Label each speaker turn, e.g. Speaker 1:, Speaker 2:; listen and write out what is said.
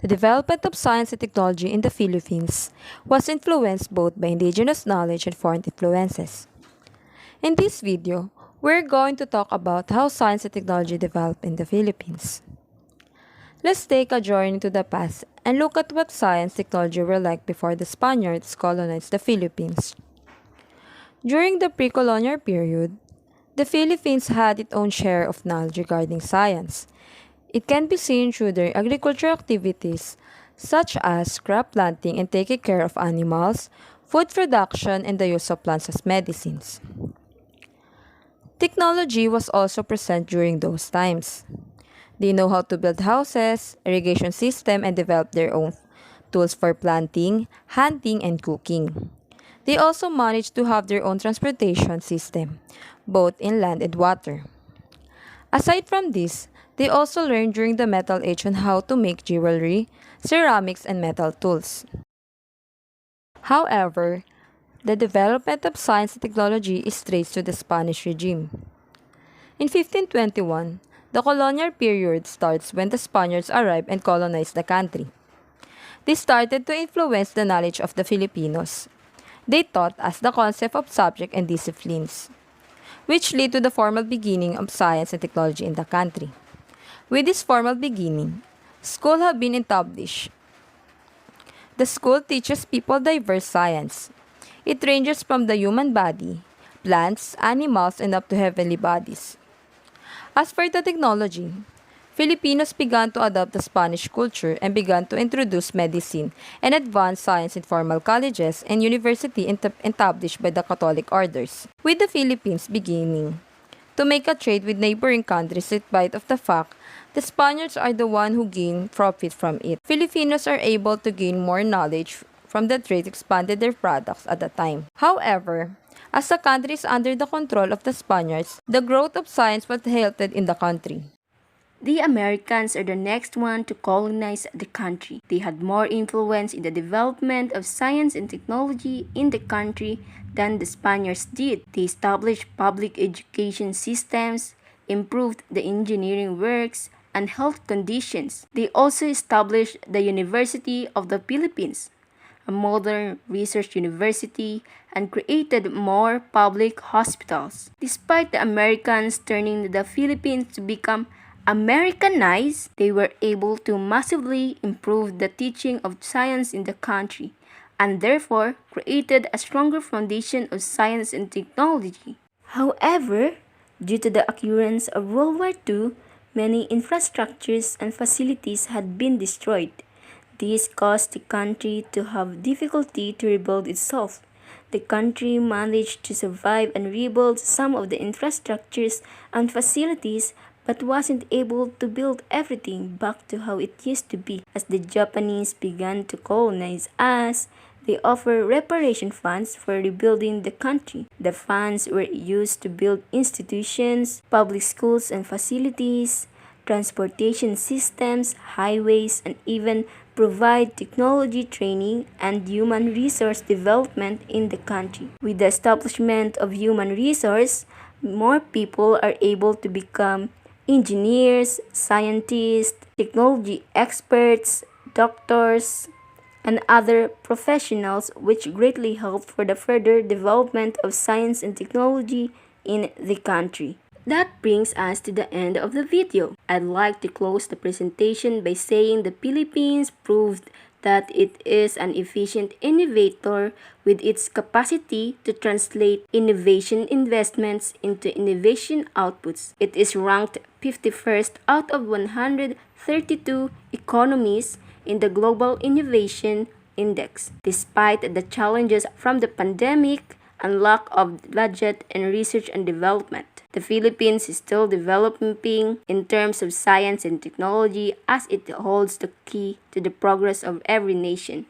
Speaker 1: The development of science and technology in the Philippines was influenced both by indigenous knowledge and foreign influences. In this video, we're going to talk about how science and technology developed in the Philippines. Let's take a journey to the past and look at what science and technology were like before the Spaniards colonized the Philippines. During the pre-colonial period, the Philippines had its own share of knowledge regarding science. It can be seen through their agricultural activities such as crop planting and taking care of animals, food production, and the use of plants as medicines. Technology was also present during those times. They know how to build houses, irrigation system, and develop their own tools for planting, hunting, and cooking. They also managed to have their own transportation system, both in land and water. Aside from this, they also learned during the Metal Age on how to make jewelry, ceramics, and metal tools. However, the development of science and technology is traced to the Spanish regime. In 1521, the colonial period starts when the Spaniards arrived and colonized the country. They started to influence the knowledge of the Filipinos. They taught us the concept of subject and disciplines, which lead to the formal beginning of science and technology in the country. With this formal beginning, schools have been established. The school teaches people diverse science. It ranges from the human body, plants, animals, and up to heavenly bodies. As for the technology, Filipinos began to adopt the Spanish culture and began to introduce medicine and advanced science in formal colleges and universities established by the Catholic orders, with the Philippines beginning to make a trade with neighboring countries in spite of the fact the Spaniards are the one who gain profit from it. Filipinos are able to gain more knowledge from the trade expanded their products at the time. However, as the country is under the control of the Spaniards, the growth of science was halted in the country.
Speaker 2: The Americans are the next one to colonize the country. They had more influence in the development of science and technology in the country than the Spaniards did. They established public education systems, improved the engineering works, and health conditions. They also established the University of the Philippines, a modern research university, and created more public hospitals. Despite the Americans turning the Philippines to become Americanized, they were able to massively improve the teaching of science in the country, and therefore created a stronger foundation of science and technology. However, due to the occurrence of World War II, many infrastructures and facilities had been destroyed. This caused the country to have difficulty to rebuild itself. The country managed to survive and rebuild some of the infrastructures and facilities, but wasn't able to build everything back to how it used to be. As the Japanese began to colonize us, they offered reparation funds for rebuilding the country. The funds were used to build institutions, public schools and facilities, transportation systems, highways, and even provide technology training and human resource development in the country. With the establishment of human resource, more people are able to become engineers, scientists, technology experts, doctors, and other professionals, which greatly helped for the further development of science and technology in the country. That brings us to the end of the video. I'd like to close the presentation by saying the Philippines proved that it is an efficient innovator with its capacity to translate innovation investments into innovation outputs. It is ranked 51st out of 132 economies in the Global Innovation Index. Despite the challenges from the pandemic and lack of budget in research and development, the Philippines is still developing in terms of science and technology, as it holds the key to the progress of every nation.